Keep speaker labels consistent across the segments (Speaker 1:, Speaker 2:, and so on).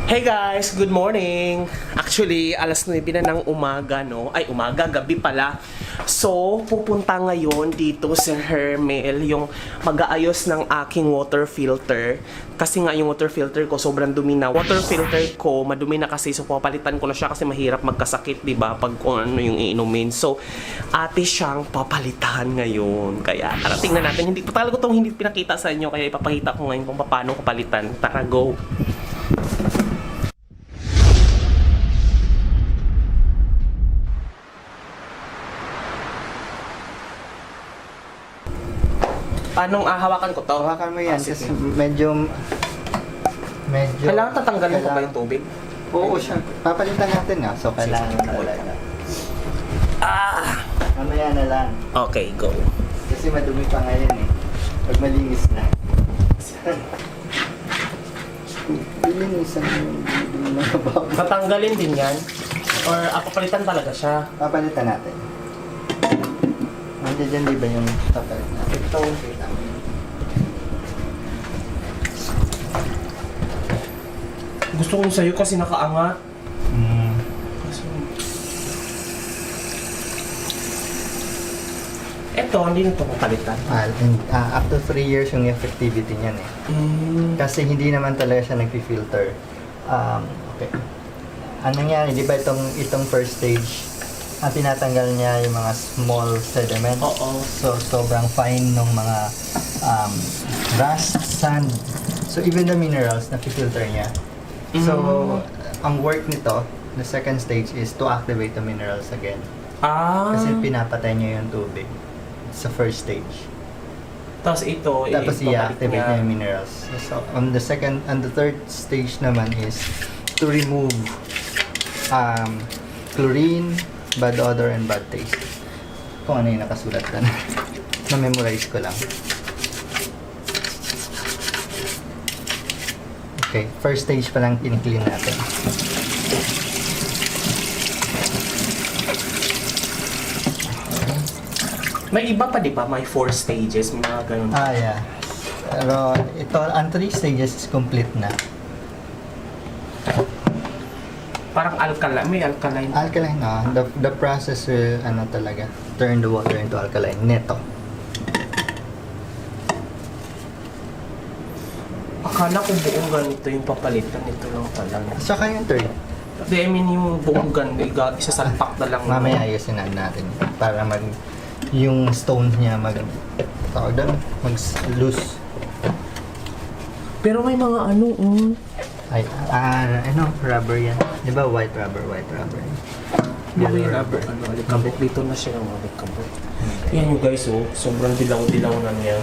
Speaker 1: Hey guys, good morning! Actually, alas 9 na ng umaga, no? Ay, umaga, gabi pala. So, pupunta ngayon dito si Hermel, yung mag-aayos ng aking water filter. Kasi nga yung water filter ko sobrang dumi na. Water filter ko, madumi na kasi. So, papalitan ko na siya kasi mahirap magkasakit, di ba? Pag kung ano yung iinumin. So, ate siyang papalitan ngayon. Kaya, tara, tingnan natin. Hindi po talaga itong hindi pinakita sa inyo. Kaya ipapakita ko ngayon kung paano ko palitan. Tara, go! Paano hawakan ko to?
Speaker 2: Hawakan mo yan
Speaker 1: Ah, sige.
Speaker 2: kasi medyo...
Speaker 1: Kailangan tatanggalin ko ba yung tubig?
Speaker 2: Oo, siya. Papalitan natin nga. So, kailangan talaga.
Speaker 1: Ah!
Speaker 2: Mamaya na lang.
Speaker 1: Okay, go.
Speaker 2: Kasi madumi pa ngayon eh. Pag malinis na. Lilinisan mo yung dumi na kabaw.
Speaker 1: Tatanggalin din yan? Or papalitan talaga siya?
Speaker 2: Papalitan natin. Nandiyan dyan di ba yung papalit natin? Ito.
Speaker 1: Gusto ko sa'yo kasi nakaangat. Eto, hindi na ito papalitan.
Speaker 2: Up to 3 years yung effectivity niyan eh. Kasi hindi naman talaga siya nag-filter. Okay. Ano nangyari, di ba itong first stage, tinatanggal niya yung mga small sediment.
Speaker 1: Oo.
Speaker 2: So, sobrang fine ng mga rust, sand. So, even the minerals, na-filter niya. So, ang work nito, the second stage is to activate the minerals again. Kasi pinapatay niya yung tubig sa first stage.
Speaker 1: Tapos ito,
Speaker 2: Tapos i-activate
Speaker 1: niya.
Speaker 2: niya yung minerals. So, on the second and the third stage naman is to remove chlorine, bad odor, and bad taste. Kung ano yung nakasulat ka na. Na-memorize ko lang. Okay, first stage pa lang kini-clean natin.
Speaker 1: May iba pa, di ba? May 4 stages, mga ganun.
Speaker 2: Yeah. Pero ito, ang 3 stages is complete na.
Speaker 1: Parang alkaline. May alkaline.
Speaker 2: Alkaline, the process will, talaga, turn the water into alkaline. Neto.
Speaker 1: Akala ko buong ganito yung papalitan. Ito lang pala.
Speaker 2: Saka yung third.
Speaker 1: I mean, yung buong ganito, isasalpak na lang.
Speaker 2: Mamaya ayusin natin para yung stone niya tawag doon, mag-loose.
Speaker 1: Pero may mga ano,
Speaker 2: Ay, rubber yan. Di ba white rubber?
Speaker 1: Di ba yung rubber? Alikabok. Dito na siya ng alikabok. Yan yung guys, sobrang dilaw-dilaw na niya.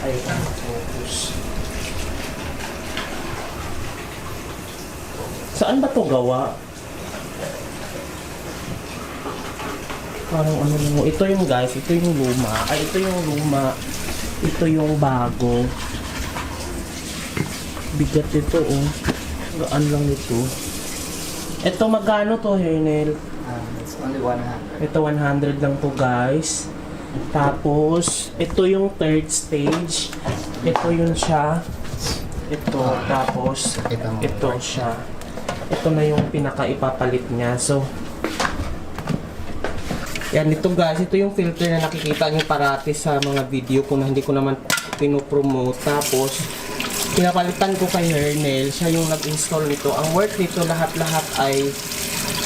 Speaker 1: Ay, focus. Saan ba to gawa? Parang ano mo. Ito yung guys, ito yung luma. Ay, ito yung luma. Ito yung bago. Bigat ito, Gaan lang ito. Ito, magkano to, Hernel?
Speaker 2: It's only 100.
Speaker 1: Ito, 100 lang to, guys. Tapos, ito yung third stage. Ito yun siya. Ito, tapos, ito siya. Ito na yung pinaka-ipapalit niya. So, yan, ito guys. Ito yung filter na nakikita niyo parati sa mga video ko na hindi ko naman pinopromote. Tapos, pinapalitan ko kay Hernel. Siya yung nag-install nito. Ang worth nito lahat-lahat ay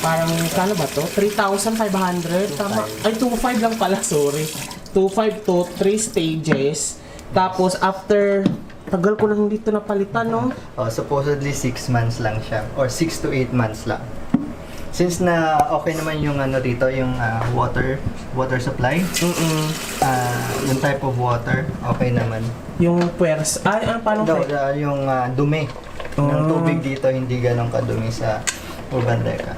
Speaker 1: parang, kano ba to? 3,500? Tama? Ay, 2,500 lang pala, sorry. 2,500 to 3 stages. Tapos, after, tagal ko lang dito napalitan, no?
Speaker 2: Supposedly 6 months lang siya. Or 6 to 8 months lang. Since na okay naman yung dito, yung water supply. Yung type of water, okay naman.
Speaker 1: Yung puwers. Paano
Speaker 2: Yung dumi ng tubig dito, hindi ganun kadumi sa Urbandeca.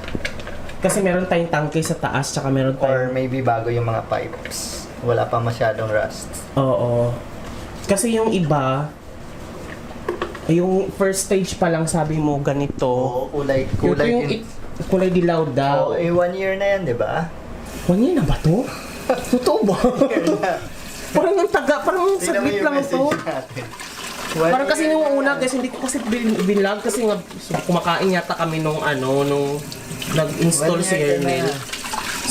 Speaker 1: Kasi meron tayong tangke sa taas, tsaka meron
Speaker 2: Or
Speaker 1: tayong...
Speaker 2: maybe bago yung mga pipes. Wala pa masyadong rust.
Speaker 1: Oo. Kasi yung iba, yung first stage pa lang sabi mo ganito. Kulay dilaw daw.
Speaker 2: 1 year na yan, di ba?
Speaker 1: 1 year na ba to? Totoo ba? Parang ang taga, parang saglit lang to.
Speaker 2: Well,
Speaker 1: Parang kasi nung una, guys, hindi ko kasi binlog kasi nga kumakain yata kami nung nung nag-install si Hermel.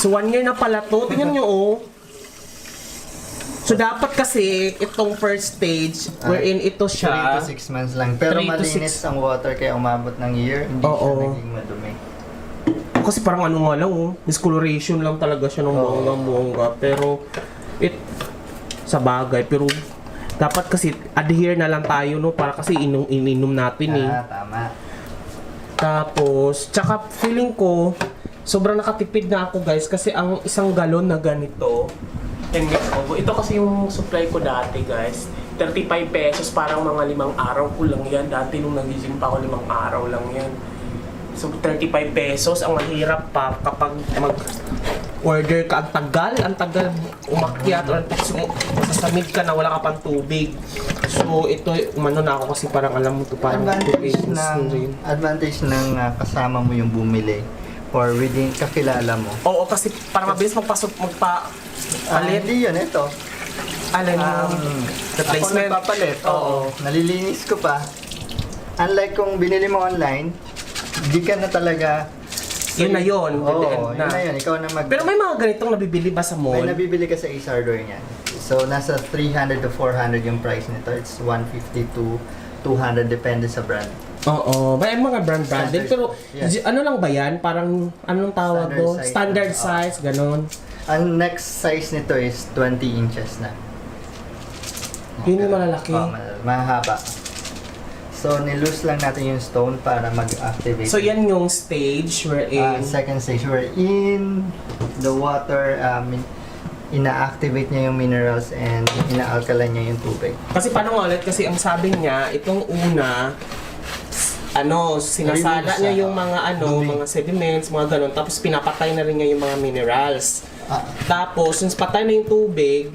Speaker 1: So 1 year na pala to. Tingnan nyo, oh. So dapat kasi itong first stage wherein ito
Speaker 2: 3
Speaker 1: siya.
Speaker 2: to 6 months lang. Pero
Speaker 1: 3 to
Speaker 2: malinis
Speaker 1: 6.
Speaker 2: ang water kaya umabot ng year. Hindi siya
Speaker 1: Oo.
Speaker 2: naging madumi.
Speaker 1: Kasi parang ano nga lang, oh. Discoloration lang talaga siya ng bongga-bongga. Pero sa bagay. Pero dapat kasi adhere na lang tayo, no? Para kasi ininom natin, eh.
Speaker 2: Tama.
Speaker 1: Tapos, tsaka feeling ko, sobrang nakatipid na ako, guys, kasi ang isang galon na ganito, 10 years ago, ito kasi yung supply ko dati, guys. 35 pesos, parang mga 5 araw ko lang yan. Dati nung nag-gym pa ako, 5 araw lang yan. So, 35 pesos, ang mahirap pa kapag mag-order ka. Ang tagal umakyat, or masasamid ka na wala ka pang tubig. So, ito, umano na ako kasi parang alam mo to parang
Speaker 2: Advantage ng kasama mo yung bumili or within kakilala mo.
Speaker 1: Oo, kasi parang mabilis palit.
Speaker 2: Hindi yun, ito.
Speaker 1: Alin
Speaker 2: Ako
Speaker 1: replacement.
Speaker 2: nagpapalit. Oo. Nalilinis ko pa. Unlike kung binili mo online, di ka na talaga...
Speaker 1: Yun na yun.
Speaker 2: Oo,
Speaker 1: End
Speaker 2: yun na yun. Ikaw na mag...
Speaker 1: Pero may mga ganitong nabibili ba sa
Speaker 2: May
Speaker 1: mall?
Speaker 2: nabibili ka sa Ace Hardware niyan. So, nasa 300 to 400 yung price nito. It's 150 to 200 depende sa brand.
Speaker 1: Oo, may mga brand-branded. Pero
Speaker 2: Yes.
Speaker 1: ano lang ba yan? Parang anong tawag
Speaker 2: Standard
Speaker 1: doon?
Speaker 2: size.
Speaker 1: Standard size, ganon.
Speaker 2: Ang next size nito is 20 inches na.
Speaker 1: Yun yung malalaki.
Speaker 2: Mahaba. So, nilose lang natin yung stone para mag-activate.
Speaker 1: So yan yung stage wherein
Speaker 2: Second stage, we're in the water, ina-activate niya yung minerals and ina-alkaline niya yung tubig.
Speaker 1: kasi paano nga ulit? Kasi ang sabi niya, itong una, sinasala
Speaker 2: Release,
Speaker 1: niya yung mga
Speaker 2: dumi.
Speaker 1: mga sediments, mga ganun. Tapos pinapatay na rin niya yung mga minerals.
Speaker 2: Ah,
Speaker 1: Tapos, since patay na yung tubig,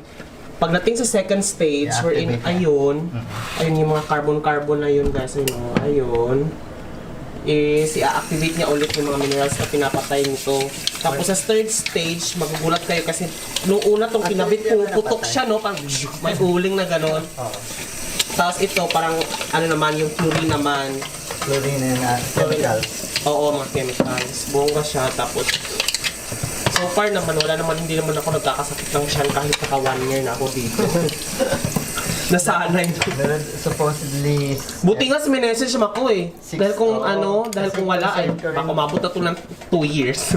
Speaker 1: pagdating sa second stage, wherein
Speaker 2: I-activate niya.
Speaker 1: ayun yung mga carbon-carbon na yun, guys, ayun, is i-activate niya ulit yung mga minerals na pinapatay nito. Tapos sa third stage, magugulat kayo kasi nung una tong kinabit, puputok siya, no? Parang may uling na gano'n.
Speaker 2: Oo.
Speaker 1: Tapos ito, parang naman, yung chlorine naman.
Speaker 2: Chlorine and chemicals.
Speaker 1: Oo, mga chemicals. Bongga siya. Tapos, so far naman, hindi naman ako nagkakasakit ng tiyan kahit naka 1 year na ako dito. Nasanay.
Speaker 2: Pero supposedly...
Speaker 1: Buti nga si message ako eh.
Speaker 2: Six,
Speaker 1: Dahil kung
Speaker 2: oo.
Speaker 1: dahil kung wala ay baka umabot na to ng 2 years.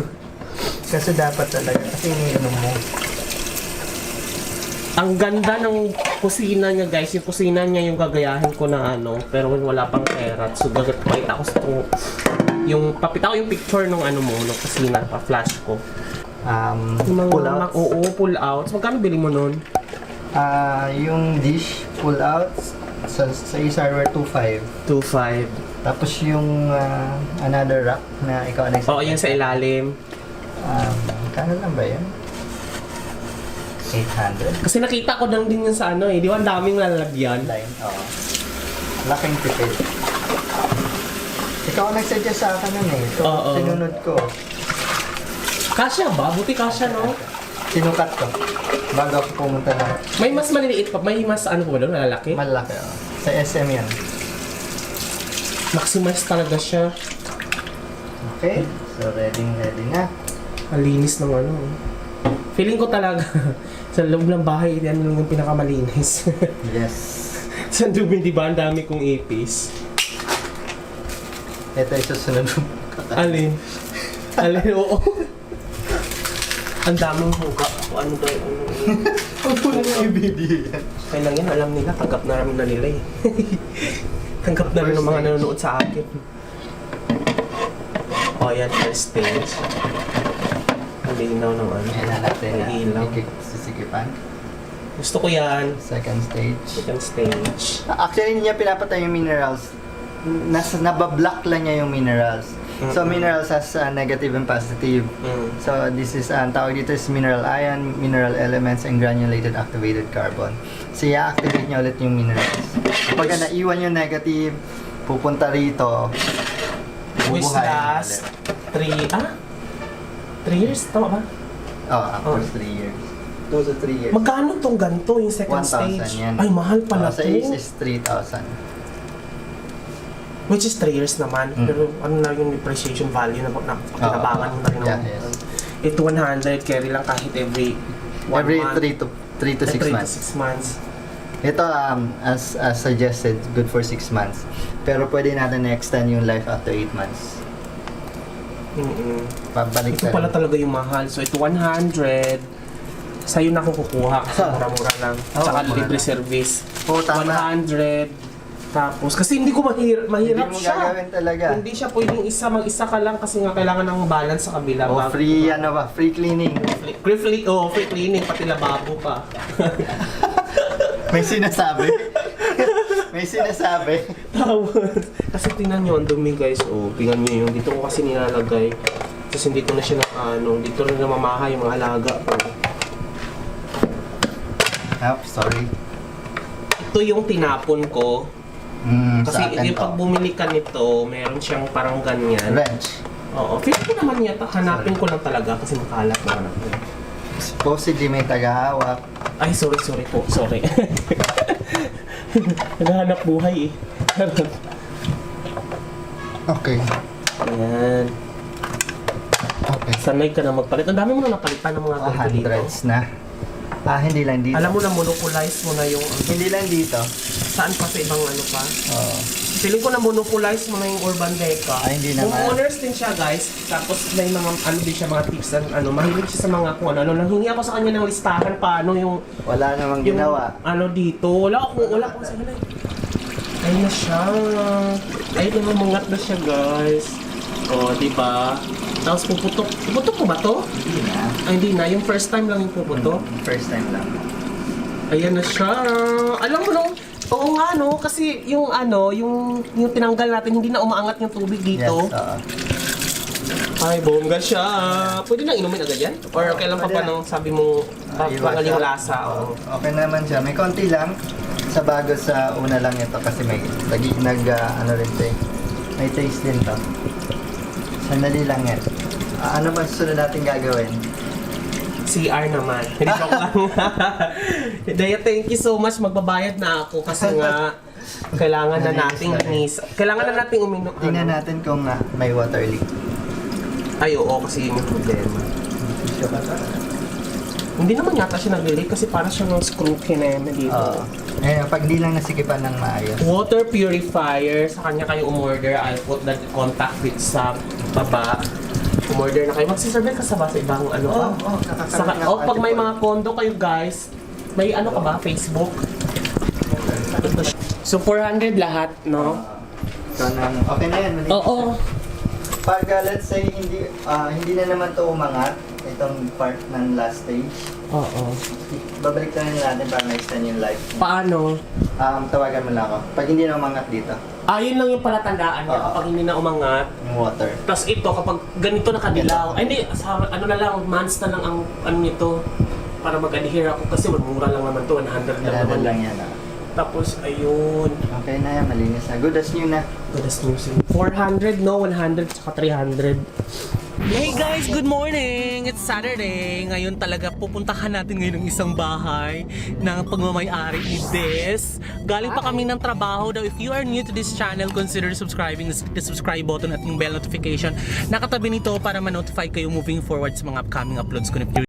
Speaker 2: Kasi dapat talaga, kasi iniinom mo.
Speaker 1: Ang ganda ng kusina niya, guys. Yung kusina niya yung gagayahin ko na pero wala pang kerat. So gagawin ko sa papita ko yung picture nung nung kusina, pa-flash ko. Yung mga
Speaker 2: Pull out.
Speaker 1: Oo, pull out. So, magkano bili mo nun?
Speaker 2: Yung dish, pull out, sa Ace Hardware 2.5.
Speaker 1: 2.5.
Speaker 2: Tapos yung another rack na ikaw ang
Speaker 1: Oo, yung sa ilalim.
Speaker 2: Kano lang ba yan? 800?
Speaker 1: Kasi nakita ko lang din yun sa di ba ang daming lalagyan?
Speaker 2: Line, oo. Laking tipid. Ikaw ang nagsuggest sa akin nun eh. So,
Speaker 1: Oo.
Speaker 2: sinunod ko.
Speaker 1: Kasya ba? Buti kasya, no?
Speaker 2: Sinukat ko. Bago ako pumunta na
Speaker 1: May mas maliliit pa. May mas pa ba doon? Malalaki?
Speaker 2: malaki. Oh. Sa SM yan.
Speaker 1: Maximize talaga siya.
Speaker 2: Okay. So, ready na.
Speaker 1: Malinis ng Feeling ko talaga sa loob ng bahay, yan lang yung pinakamalinis.
Speaker 2: Yes.
Speaker 1: Sa dumi, di ba? Ang dami kong ipis.
Speaker 2: Ito yung susunod.
Speaker 1: Alin? Oo. Ang daming huga. Kung ano daw yung
Speaker 2: Huwag mo na yung video yan.
Speaker 1: kaya lang yan, alam nila, tanggap na namin na nila eh. Tanggap na rin ng mga nanonood sa akin. Yan, first stage. Ang linaw ng
Speaker 2: Kailan natin na
Speaker 1: May ilaw.
Speaker 2: sisikipan.
Speaker 1: Gusto ko yan.
Speaker 2: Second stage.
Speaker 1: Second stage.
Speaker 2: Actually, hindi niya pinapatay yung minerals. Nabablock lang niya yung minerals. So, minerals has negative and positive. So, this is, ang tawag dito is mineral ion, mineral elements, and granulated activated carbon. So, i-activate niya ulit yung minerals. Kapag naiwan yung negative, pupunta rito,
Speaker 1: Which
Speaker 2: bubuhayin
Speaker 1: last 3 years? Tama ba?
Speaker 2: Oh, after 3 years. 2 to 3 years.
Speaker 1: Magkano tong ganito, yung second
Speaker 2: 1,000
Speaker 1: stage?
Speaker 2: yan.
Speaker 1: Ay, mahal pala
Speaker 2: Sa
Speaker 1: to.
Speaker 2: Ace is 3,000.
Speaker 1: Which is 3 years naman. Pero ano na yung depreciation value na pagkinabangan mo na rin.
Speaker 2: Yeah, yes.
Speaker 1: Ito 100, carry lang kahit every 1
Speaker 2: Every
Speaker 1: month.
Speaker 2: 3 to 6
Speaker 1: 3
Speaker 2: months.
Speaker 1: to 6 months.
Speaker 2: Ito, as suggested, good for 6 months. Pero pwede natin na-extend yung life up to 8 months. Pabalik
Speaker 1: Ito pala talaga yung mahal. So ito 100. Sa'yo na ako kukuha kasi mura-mura lang.
Speaker 2: Oo,
Speaker 1: Tsaka
Speaker 2: mura
Speaker 1: libre
Speaker 2: lang.
Speaker 1: service.
Speaker 2: Oo, tama.
Speaker 1: 100. Tapos, kasi hindi ko mahirap
Speaker 2: Hindi mo
Speaker 1: siya.
Speaker 2: gagawin talaga.
Speaker 1: Hindi siya pwedeng mag-isa ka lang kasi nga kailangan ng balance sa kabila.
Speaker 2: O,
Speaker 1: Bago-
Speaker 2: free, ano ba, free cleaning.
Speaker 1: Free cleaning, pati lababo pa.
Speaker 2: May sinasabi. May sinasabi.
Speaker 1: Tapos, kasi tingnan nyo, ang dumi guys. Oh, tingnan nyo yung dito ko kasi nilalagay. Tapos hindi ko na siya dito rin namamahay yung mga alaga ko.
Speaker 2: Sorry.
Speaker 1: Ito yung tinapon ko. Kasi
Speaker 2: Sa akin
Speaker 1: yung
Speaker 2: to.
Speaker 1: pag bumili ka nito, meron siyang parang ganyan.
Speaker 2: Wrench.
Speaker 1: Oo, feel ko naman yata, hanapin ko lang talaga kasi makalat na natin.
Speaker 2: Supposedly may tagahawak.
Speaker 1: Ay, sorry po, sorry. Naghahanap buhay eh.
Speaker 2: Okay.
Speaker 1: Ayan.
Speaker 2: Okay.
Speaker 1: Sanay ka na magpalit. Ang dami mo na napalitan ng mga ganito dito.
Speaker 2: Hundreds na. Hindi lang dito.
Speaker 1: Alam mo na monopolize mo na yung
Speaker 2: Hindi lang dito.
Speaker 1: saan pa sa ibang ano pa.
Speaker 2: Oo.
Speaker 1: Feeling ko na monopolize mo na yung Urban Deca.
Speaker 2: Hindi naman.
Speaker 1: Homeowners din siya guys. Tapos may mga ano din siya mga tips na mahilig siya sa mga kung ano. Nanghingi ako sa kanya ng listahan paano yung
Speaker 2: Wala namang ginawa.
Speaker 1: ano dito. Wala akong sa kanila. Ay na siya. Ay namangat na siya guys. Oh, di ba? Tapos puputok. Puputok mo ba to?
Speaker 2: Hindi na.
Speaker 1: Ay hindi na. Yung first time lang yung puputok.
Speaker 2: First time lang.
Speaker 1: Ayan na siya. Alam mo nung, oo nga no, kasi yung ano, yung tinanggal natin, hindi na umaangat yung tubig dito.
Speaker 2: Yes, oo.
Speaker 1: Ay, bongga siya. Pwede na inumin agad yan? Or kailan pa
Speaker 2: Pwede
Speaker 1: pa
Speaker 2: na.
Speaker 1: nung sabi mo, bakal yung lasa? Oo.
Speaker 2: Okay naman siya. May konti lang. Sa bago sa una lang ito kasi may ano rin ito eh. May taste din to. Sandali lang yan. Ano ba susunod natin gagawin?
Speaker 1: CR naman. Hindi joke lang. Daya, thank you so much. Magbabayad na ako kasi nga kailangan na nating kailangan na nating uminom.
Speaker 2: Tingnan natin kung may water leak.
Speaker 1: Ay, oo, kasi yun yung problema.
Speaker 2: Siya ba ito?
Speaker 1: Hindi naman yata siya nag-leak kasi parang siya ng screw kineme dito.
Speaker 2: Oo. Pag di lang nasikipan ng maayos.
Speaker 1: Water purifier, sa kanya kayo umorder. I'll put the contact with sa baba. Umorder na kayo. Magsiserve ka sa ibang ano ka? Pag may mga condo kayo guys, may ano ka ba? Facebook? So 400 lahat, no?
Speaker 2: Okay na yan. malinis
Speaker 1: Oo.
Speaker 2: na. Pag let's say hindi na naman to umangat, itong part ng last stage,
Speaker 1: Oo.
Speaker 2: babalik na natin para ma-extend yung life.
Speaker 1: Paano?
Speaker 2: Tawagan mo lang ako. Pag hindi na umangat dito,
Speaker 1: Yun lang yung palatandaan niya
Speaker 2: Oo.
Speaker 1: kapag hindi na umangat.
Speaker 2: yung water.
Speaker 1: Tapos ito, kapag ganito nakadilaw, ay hindi, ano na lang, months na lang ang ano nito para mag-adhere ako kasi mura lang naman to, 100 lang
Speaker 2: Kailangan
Speaker 1: naman.
Speaker 2: lang yan.
Speaker 1: Tapos, ayun.
Speaker 2: Okay na yan, malinis na. Good as new na.
Speaker 1: Goodness music. 400, no? 100, saka 300. Hey guys, good morning! It's Saturday. Ngayon talaga pupuntahan natin ngayon ng isang bahay ng pagmamayari ni Des. Galing pa kami ng trabaho. Now, if you are new to this channel, consider subscribing. The subscribe button at yung bell notification. Nakatabi nito para ma-notify kayo moving forward sa mga upcoming uploads ko.